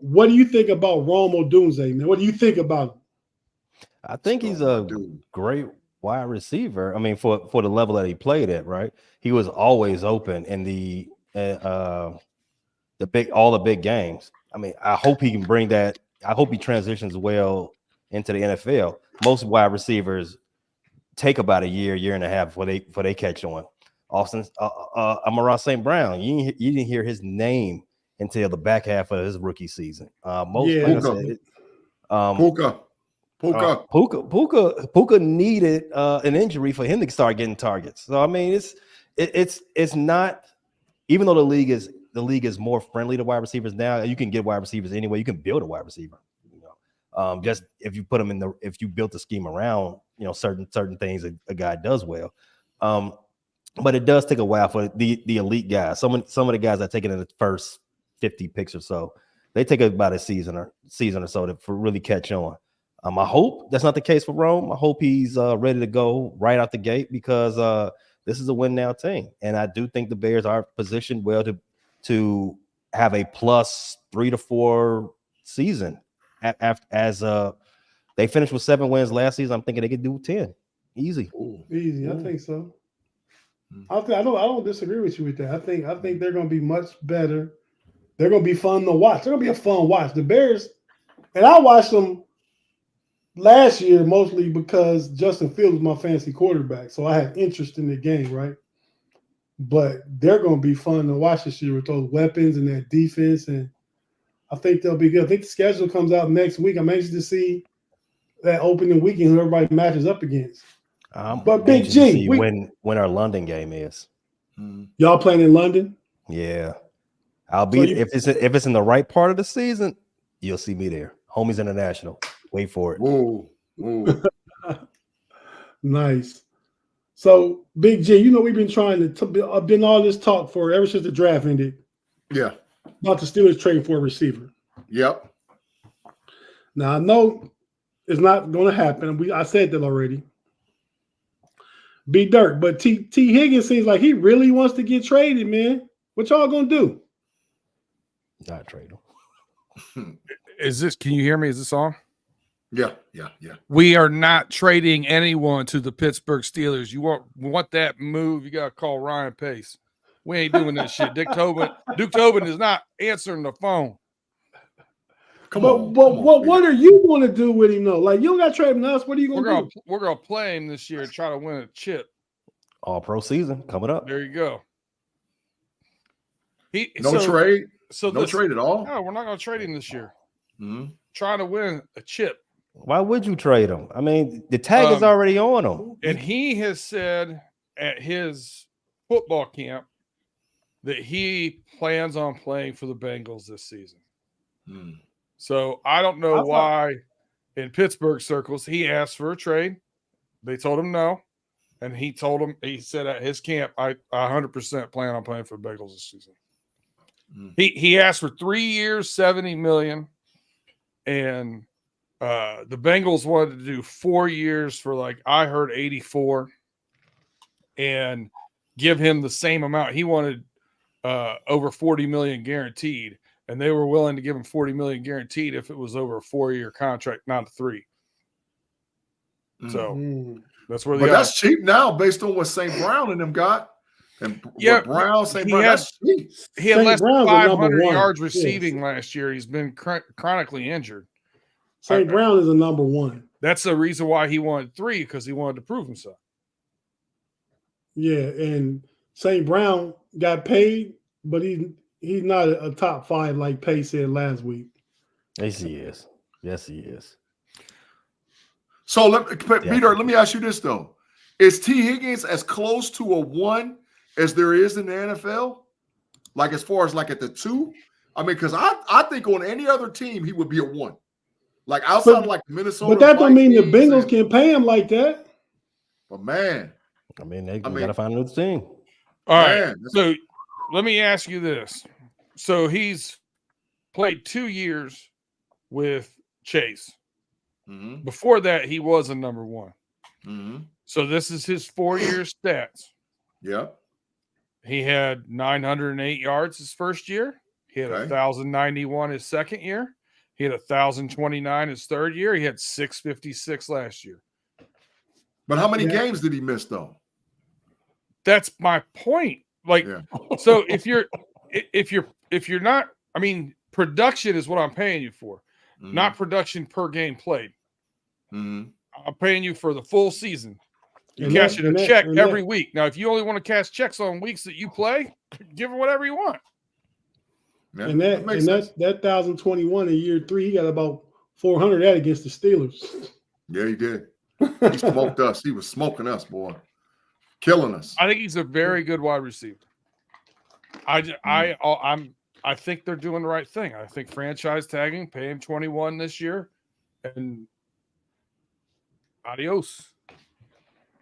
what do you think about Romo Dunze, man? What do you think about him? I think he's a great wide receiver. I mean, for the level that he played at, right? He was always open in all the big games. I mean, I hope he can bring that. I hope he transitions well into the NFL. Most wide receivers take about a year and a half before they catch on. Amon-Ra St. Brown, you didn't hear his name until the back half of his rookie season. Puka needed an injury for him to start getting targets. So I mean, it's not, even though the league is more friendly to wide receivers now. You can get wide receivers anyway. You can build a wide receiver. Just if you put him if you built the scheme around, certain things a guy does well. But it does take a while for the elite guys. Some of the guys that take it in the first 50 picks or so, they take about a season or so to really catch on. I hope that's not the case for Rome. I hope he's ready to go right out the gate because this is a win now team, and I do think the Bears are positioned well to have a plus 3 to 4 season. As they finished with 7 wins last season, I'm thinking they could do 10 easy. Easy, I think so. I don't disagree with you with that. I think they're going to be much better. They're going to be fun to watch. They're going to be a fun watch. The Bears, and I watched them last year mostly because Justin Fields was my fantasy quarterback, so I had interest in the game, right? But they're going to be fun to watch this year with those weapons and that defense, and I think they'll be good. I think the schedule comes out next week. I'm anxious to see that opening weekend who everybody matches up against. But Big G, when our London game is. Y'all playing in London? Yeah, I'll be if it's in the right part of the season, you'll see me there. Homies International. Wait for it. Whoa. Nice. So Big G, we've been trying to been all this talk for ever since the draft ended. Yeah. About the Steelers trading for a receiver. Yep. Now I know it's not going to happen. I said that already. Be Dirk, but T Higgins seems like he really wants to get traded, man. What y'all gonna do? Not trade him. Can you hear me? Is this on? Yeah. We are not trading anyone to the Pittsburgh Steelers. You want that move, you gotta call Ryan Pace. We ain't doing that shit. Duke Tobin is not answering the phone. What are you going to do with him though? Like you don't got to trade him us. What are you going to do? We're going to play him this year and try to win a chip. All pro season coming up. There you go. Trade. No trade at all. No, we're not going to trade him this year. Mm-hmm. Trying to win a chip. Why would you trade him? I mean, the tag is already on him. And he has said at his football camp that he plans on playing for the Bengals this season. So I don't know why in Pittsburgh circles he asked for a trade. They told him no. And he said at his camp, I 100% plan on playing for the Bengals this season. He asked for 3 years, $70 million. And the Bengals wanted to do 4 years for I heard 84 and give him the same amount. He wanted over 40 million guaranteed. And they were willing to give him 40 million guaranteed if it was over a 4-year contract, not a 3. So that's where that's cheap now based on what St. Brown and them got. And St. Brown, that's cheap. He had less than 500 yards receiving last year. He's been chronically injured. St. Brown is a number 1. That's the reason why he wanted 3, because he wanted to prove himself. Yeah, and St. Brown got paid, but he's not a top 5 like Pace said last week. Yes, he is. So, Peter, let me ask you this, though. Is T. Higgins as close to a 1 as there is in the NFL? Like as far as at the 2? I mean, because I think on any other team, he would be a 1. Like outside of Minnesota. But that don't mean the Bengals can pay him like that. But, man. I mean, they got to find another team. All right. So, let me ask you this. So he's played 2 years with Chase. Mm-hmm. Before that, he was a number 1. Mm-hmm. So this is his 4-year stats. Yep. He had 908 yards his first year. He had 1,091 his second year. He had 1,029 his third year. He had 656 last year. But how many games did he miss though? That's my point. So if you're not, I mean, production is what I'm paying you for, not production per game played. Mm-hmm. I'm paying you for the full season. You cash a check every week. Now, if you only want to cash checks on weeks that you play, give him whatever you want. Yeah, and that 1,021 in year 3, he got about 400 that against the Steelers. Yeah, he did. He smoked us. He was smoking us, boy. Killing us. I think he's a very good wide receiver. I think they're doing the right thing. I think franchise tagging, pay him 21 this year, and adios.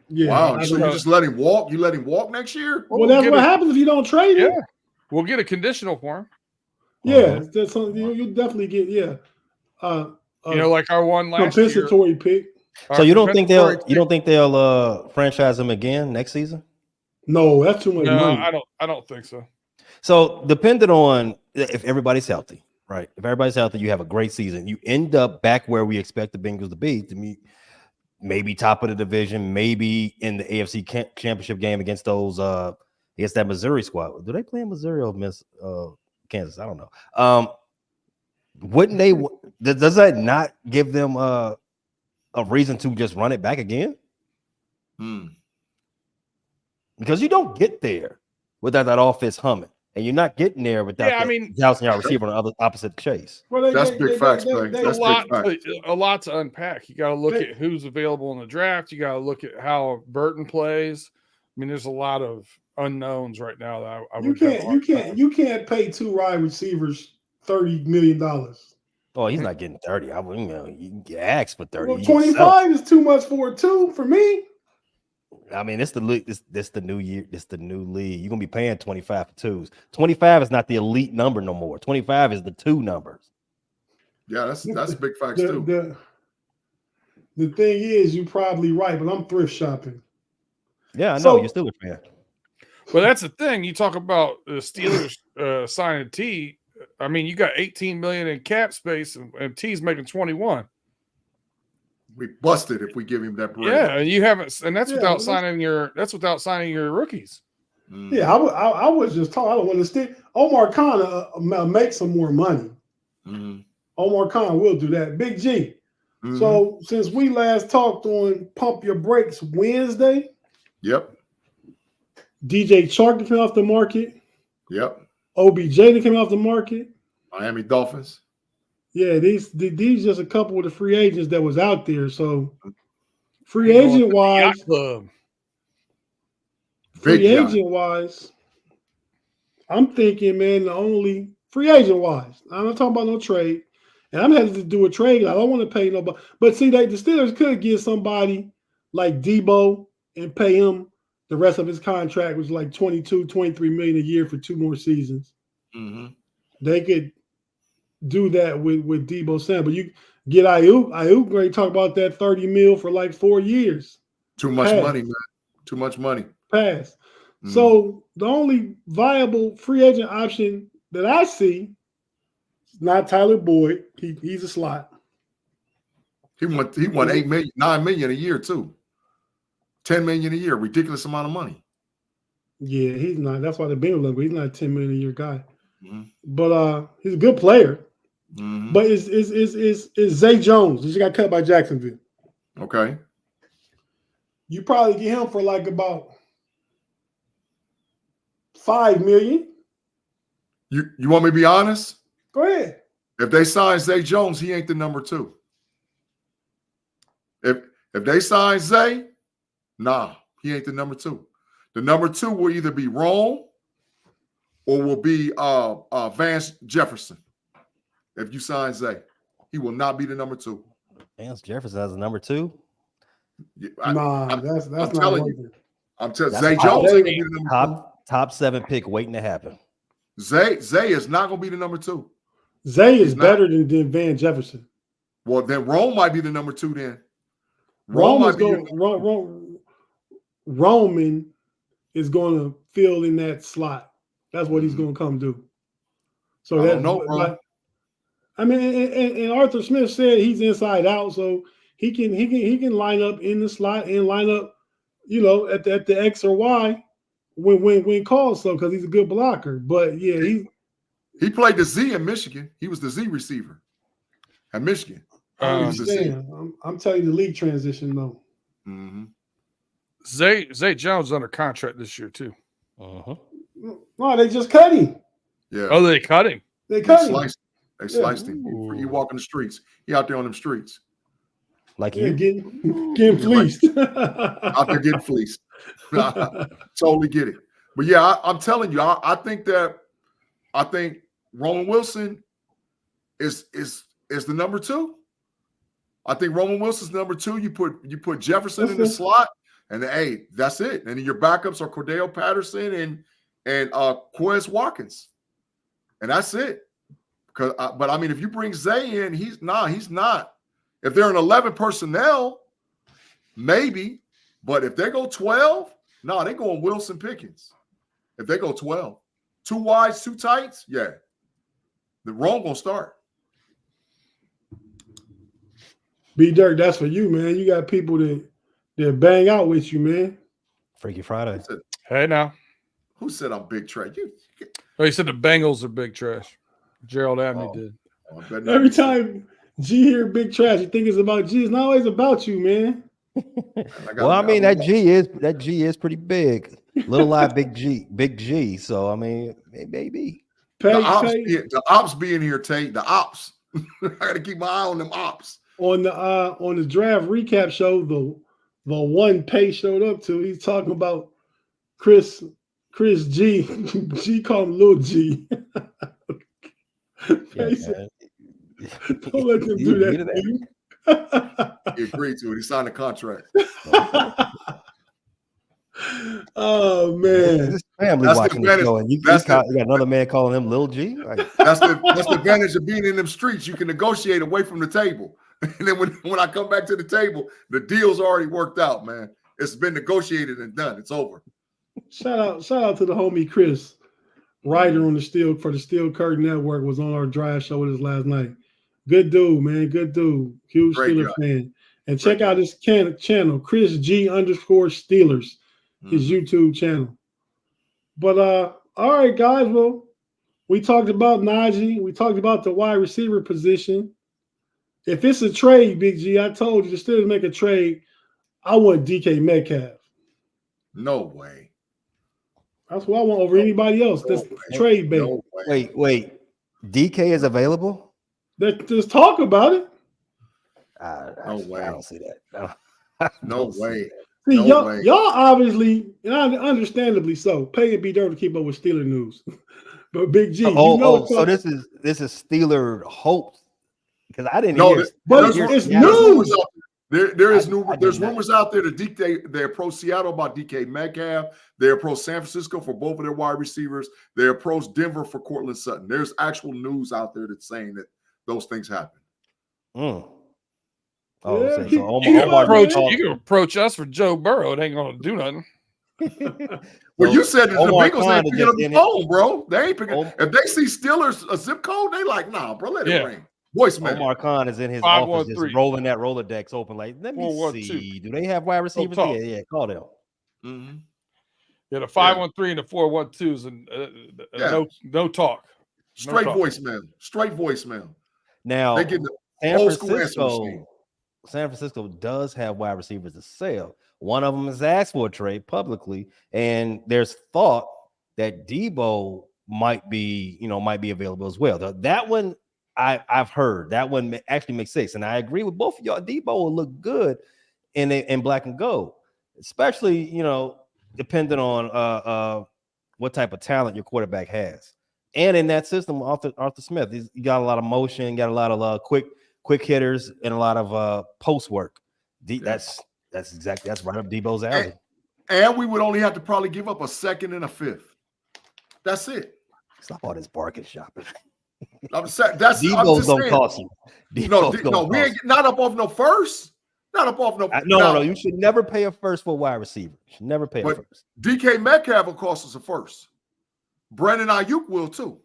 Yeah. Wow. So you just let him walk? You let him walk next year? Well, that's what happens if you don't trade him. Yeah. We'll get a conditional for him. Yeah. That's something you definitely get. Yeah. Like our one last compensatory pick. So you don't think they'll franchise him again next season? No, that's too much money. I don't think so. So depending on if everybody's healthy, right? If everybody's healthy, you have a great season. You end up back where we expect the Bengals to be. To me, maybe top of the division, maybe in the AFC championship game against those against that Missouri squad. Do they play in Missouri or Kansas? I don't know. Wouldn't they? Does that not give them a reason to just run it back again? Because you don't get there without that offense humming, and you're not getting there without that receiver on the other opposite chase. Well, that's big facts, man. That's a lot to unpack. You got to look at who's available in the draft. You got to look at how Burton plays. I mean, there's a lot of unknowns right now that I would. You can't pay 2 wide receivers $30 million. Oh, he's not getting 30. I wouldn't. You can ask for 30. Well, 25 is too much for a 2 for me. I mean, it's the league. This the new year. It's the new league. You're gonna be paying 25 for 2s. 25 is not the elite number no more. 25 is the 2 numbers. Yeah, that's big facts too. The thing is, you're probably right, but I'm thrift shopping. Yeah, I know you're still a fan. Well, that's the thing. You talk about the Steelers signing T. I mean, you got 18 million in cap space, and T's making 21. We busted if we give him that break. Yeah, and you haven't, and that's without signing your rookies. Yeah, I was just talking. I don't understand. Omar Kahn make some more money. Omar Kahn will do that. Big G. So since we last talked on Pump Your Brakes Wednesday, yep. DJ Chark came off the market. Yep. OBJ came off the market. Miami Dolphins. Yeah, these just a couple of the free agents that was out there. So free agent wise, I'm thinking, man, the only free agent wise, I'm not talking about no trade. And I'm having to do a trade. I don't want to pay nobody. But see, the Steelers could get somebody like Debo and pay him the rest of his contract, which is like 22, 23 million a year for 2 more seasons. They could do that with Debo Samuel. But you get Ayuk ready to talk about that 30 mil for like 4 years. Too much money, man. Too much money. Pass. So the only viable free agent option that I see is not Tyler Boyd. He's a slot. He won 8 million, 9 million a year too. 10 million a year, ridiculous amount of money. Yeah, he's not. That's why the Bengals look. He's not a 10 million a year guy. But he's a good player. But it's Zay Jones. He just got cut by Jacksonville. Okay. You probably get him for like about $5 million. You want me to be honest? Go ahead. If they sign Zay Jones, he ain't the number 2. If they sign Zay, nah, he ain't the number 2. The number 2 will either be Rome or will be Vance Jefferson. If you sign Zay, he will not be the number 2. Vance Jefferson as the number 2? That's not telling you. I'm telling Zay Jones ain't gonna be the number 2. Top 7 pick waiting to happen. Zay is not gonna be the number 2. Zay is better than Van Jefferson. Well, then Rome might be the number 2 then. Roman is going to fill in that slot. That's what he's going to come do. So I don't know, I mean, and Arthur Smith said he's inside out, so he can line up in the slot and line up, at the X or Y when called so because he's a good blocker. But yeah, he played the Z in Michigan. He was the Z receiver at Michigan. I'm telling you the league transition though. Zay Jones under contract this year too. No, they just cut him. Yeah. Oh, they cut him. They cut him. They sliced him. He walking the streets. He out there on them streets. Like you getting fleeced. Out there getting fleeced. Totally get it. But yeah, I'm telling you, I think Roman Wilson is the number 2. I think Roman Wilson's number 2. You put Jefferson in the slot, and hey, that's it. And then your backups are Cordell Patterson and Quez Watkins, and that's it. But I mean, if you bring Zay in, he's not. If they're an 11 personnel, maybe. But if they go 12, no, they going Wilson Pickens. If they go 12, 2 wides, 2 tights, yeah, the wrong gonna start. B Dirk, that's for you, man. You got people that bang out with you, man. Freaky Friday. Hey, now. Who said I'm big trash? Oh, he said the Bengals are big trash. Gerald Abney did. Every time G hear big trash, you think it's about G. It's not always about you, man. Well, I mean, that G is pretty big. Little I, big G. So I mean, maybe. The ops being here, Tate. The ops. I got to keep my eye on them ops. On the draft recap show, the one Pay showed up to, he's talking about Chris G. G called him Lil G. Yeah, don't let them do that. He agreed to it. He signed a contract. Oh man, this family that's watching the show, and you got another man calling him Lil G. Like, that's the advantage of being in them streets. You can negotiate away from the table, and then when I come back to the table, the deal's already worked out, man. It's been negotiated and done. It's over. Shout out to the homie Chris, writer on the Steel Curtain Network, was on our drive show with us last night. Good dude, man. Good dude. Huge Steelers fan. And check out his channel, Chris G _Steelers, his YouTube channel. But all right, guys. Well, we talked about Najee. We talked about the wide receiver position. If it's a trade, Big G, I told you the Steelers make a trade. I want DK Metcalf. No way. That's what I want over anybody else. That's trade bait. No wait. DK is available? There's talk about it. No way. I don't see that. No way. See, no way. y'all obviously, and understandably so, pay and be there to keep up with Steeler news. But Big G, so this is Steeler hopes, because I didn't hear. But it's news. There's rumors out there that they're pro Seattle about DK Metcalf. They're pro San Francisco for both of their wide receivers. They're pro Denver for Cortland Sutton. There's actual news out there that's saying that those things happen. Oh, yeah, so Omar, you can approach us for Joe Burrow. It ain't gonna do nothing. Well, you said that the Bengals ain't picking up the phone, bro. They ain't picking. If they see Steelers a zip code, they like, nah, bro, let it ring. Voicemail. Omar Kahn is in his office just rolling that Rolodex open. Like, let me see. Do they have wide receivers? Yeah, call them. Mm-hmm. Yeah, the 513 and the 412s, and no talk. Straight voicemail. Now, they get the old school answer machine. San Francisco does have wide receivers to sell. One of them has asked for a trade publicly, and there's thought that Debo might be available as well. That one I've heard. That one actually makes sense, and I agree with both of y'all. Debo will look good in black and gold, especially depending on what type of talent your quarterback has. And in that system, Arthur Smith, he's got a lot of motion, got a lot of quick hitters, and a lot of post work. That's right up Debo's alley. And we would only have to probably give up a second and a fifth. That's it. Stop all this bargain shopping. Debo's don't cost you. No, we ain't not up off no first. Not up off no. No. You should never pay a first for a wide receiver. You should never pay a first. DK Metcalf will cost us a first. Brandon Ayuk will too.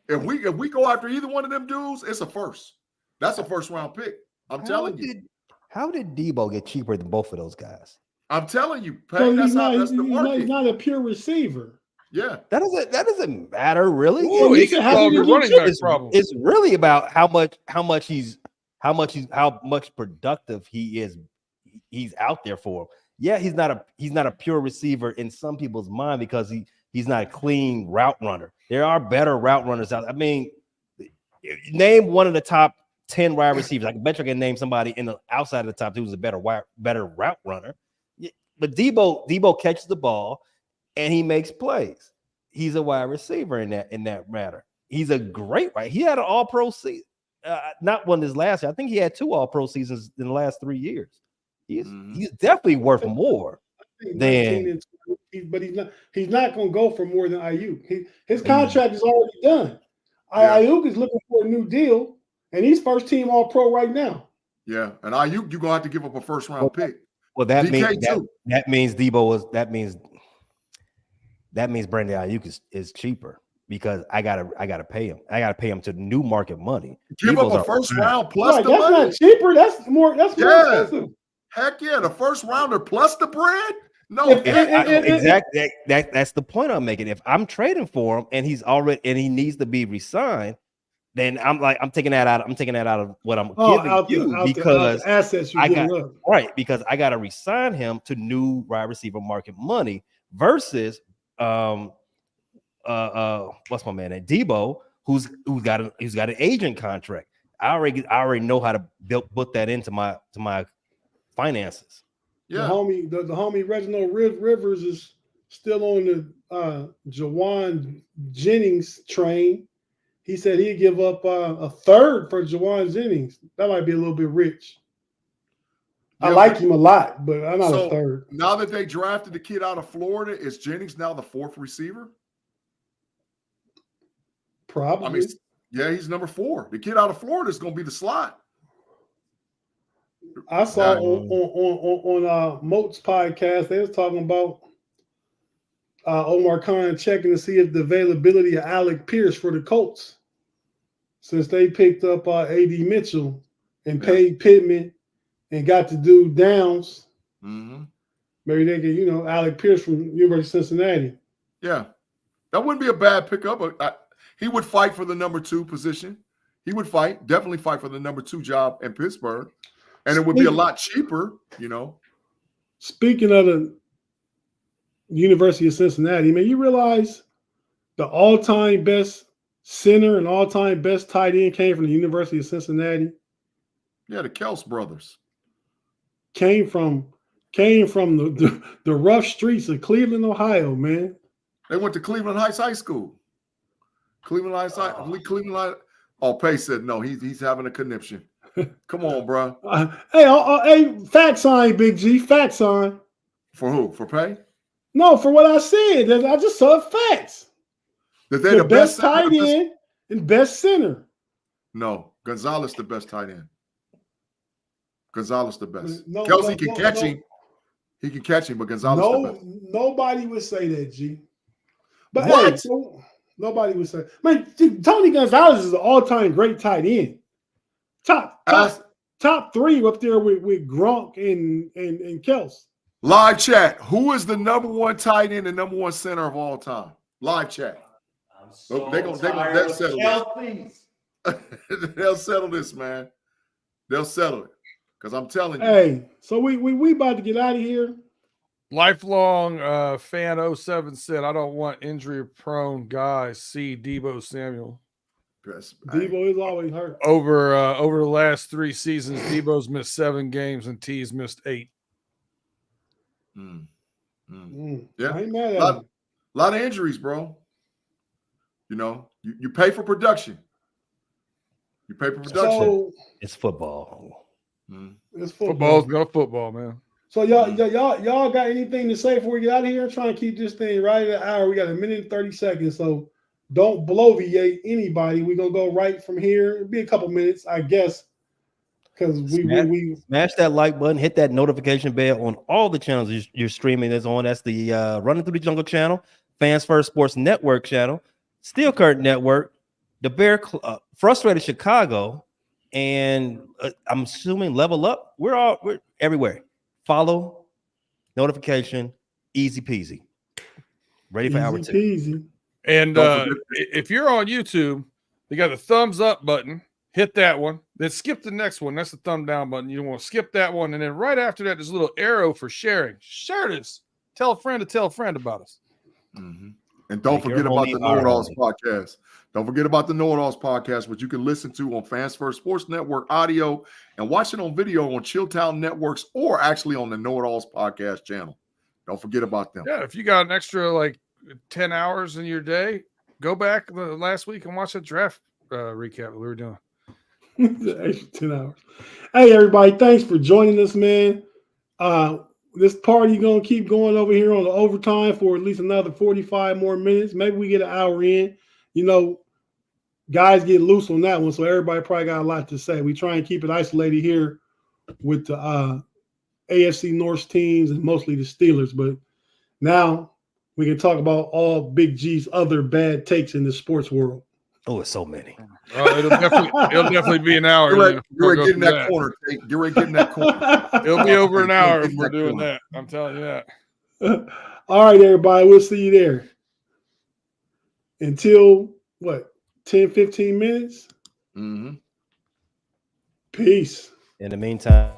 If we go after either one of them dudes, it's a first. That's a first round pick. I'm telling you. How did Debo get cheaper than both of those guys? I'm telling you, Pay, that's the market. He's not a pure receiver. Yeah, that doesn't matter really. Ooh, he can solve your running back problem. It's really about how much productive he is. He's out there for. Yeah, he's not a pure receiver in some people's mind because he's not a clean route runner. There are better route runners out. I mean, name one of the top 10 wide receivers. I bet you can name somebody outside of the top 2 who's a better route runner. But Debo catches the ball and he makes plays. He's a wide receiver in that matter. He's a great right. He had an all-pro season. not one this last year. I think he had 2 All-Pro seasons in the last 3 years. He's definitely worth more than. But he's not going to go for more than Ayuk. His contract is already done. Ayuk is looking for a new deal, and he's first team All-Pro right now. Yeah, and Ayuk, you're gonna have to give up a first round pick. Well, that means Debo is that means Brandon Ayuk is cheaper because I gotta pay him. I gotta pay him to new market money. Give up a first round plus the that's money. Not cheaper. That's more expensive. Heck yeah, the first rounder plus the bread. No, exactly. That's the point I'm making. If I'm trading for him and he's already and he needs to be re-signed, then I'm taking that out. I'm taking that out of what I'm giving you because assets you because I got to re-sign him to new wide receiver market money versus what's my man name? Debo, who's got an agent contract. I already know how to put that into my finances. Yeah, the homie Reginald Rivers is still on the Jawan Jennings train. He said he'd give up a third for Jawan Jennings. That might be a little bit rich. I like him a lot, but I'm not a third. Now that they drafted the kid out of Florida, is Jennings now the 4th receiver? Probably. I mean, yeah, he's number 4. The kid out of Florida is going to be the slot. I saw on Moat's podcast, they was talking about Omar Kahn checking to see if the availability of Alec Pierce for the Colts, since they picked up A.D. Mitchell and paid Pittman and got to do Downs. Mm-hmm. Maybe they get Alec Pierce from University of Cincinnati. Yeah, that wouldn't be a bad pickup. He would fight for the number 2 position. He would definitely fight for the number 2 job in Pittsburgh. And it would be a lot cheaper, Speaking of the University of Cincinnati, man, you realize the all-time best center and all-time best tight end came from the University of Cincinnati? Yeah, the Kels brothers. Came from the rough streets of Cleveland, Ohio, man. They went to Cleveland Heights High School. Cleveland Heights Cleveland. Oh, Pace said no. He's having a conniption. Come on, bro. Hey, fact sign, Big G. Fact sign. For who? For Pay? No, for what I said. I just saw facts. That they're the best tight end and best center. No, Gonzalez the best tight end. Gonzalez the best. Kelsey can catch him. He can catch him, but Gonzalez the best. Nobody would say that, G. But what? Hey, nobody would say. Man, Tony Gonzalez is an all-time great tight end. Top 3 up there with Gronk and Kels. Live chat. Who is the number 1 tight end and number 1 center of all time? Live chat. They'll settle this. They'll settle this, man. They'll settle it. Because I'm telling you. Hey, so we about to get out of here. Lifelong fan 07 said, I don't want injury-prone guys. See Debo Samuel. Debo is always hurt. Over the last 3 seasons, Debo's missed 7 games and T's missed 8. Yeah, I ain't mad at a lot of injuries, bro. You pay for production. You pay for production. So, it's football. It's football. Football's no football, man. So y'all got anything to say before we get out of here? I'm trying to keep this thing right at an hour. We got 1 minute and 30 seconds, so don't bloviate anybody. We're gonna go right from here. It'll be a couple minutes, I guess. Because we smash that like button, hit that notification bell on all the channels you're streaming this on. That's the Running Through the Jungle channel, Fans First Sports Network channel, Steel Curtain Network, the Bear Frustrated Chicago, and I'm assuming Level Up. We're everywhere. Follow, notification, easy peasy. Ready for hour 2. Peasy. And if you're on YouTube, they got the thumbs up button. Hit that one. Then skip the next one. That's the thumb down button. You want to skip that one. And then right after that, there's a little arrow for sharing. Share this. Tell a friend to tell a friend about us. Mm-hmm. And don't forget about the Know It Alls podcast. Don't forget about the Know It Alls podcast, which you can listen to on Fans First Sports Network audio and watch it on video on Chilltown Networks or actually on the Know It Alls podcast channel. Don't forget about them. Yeah, if you got an extra 10 hours in your day, go back last week and watch that draft recap that we were doing. Extra 10 hours. Hey, everybody, thanks for joining us, man. This party gonna keep going over here on the overtime for at least another 45 more minutes. Maybe we get an hour in. You know, guys get loose on that one, so everybody probably got a lot to say. We try and keep it isolated here with the AFC North teams and mostly the Steelers, but now we can talk about all Big G's other bad takes in the sports world. Oh, it's so many. It'll definitely be an hour. You're getting that corner. You're getting that corner. It'll be over an hour if we're doing that. I'm telling you that. All right, everybody. We'll see you there. Until what? 10, 15 minutes? Mm-hmm. Peace. In the meantime.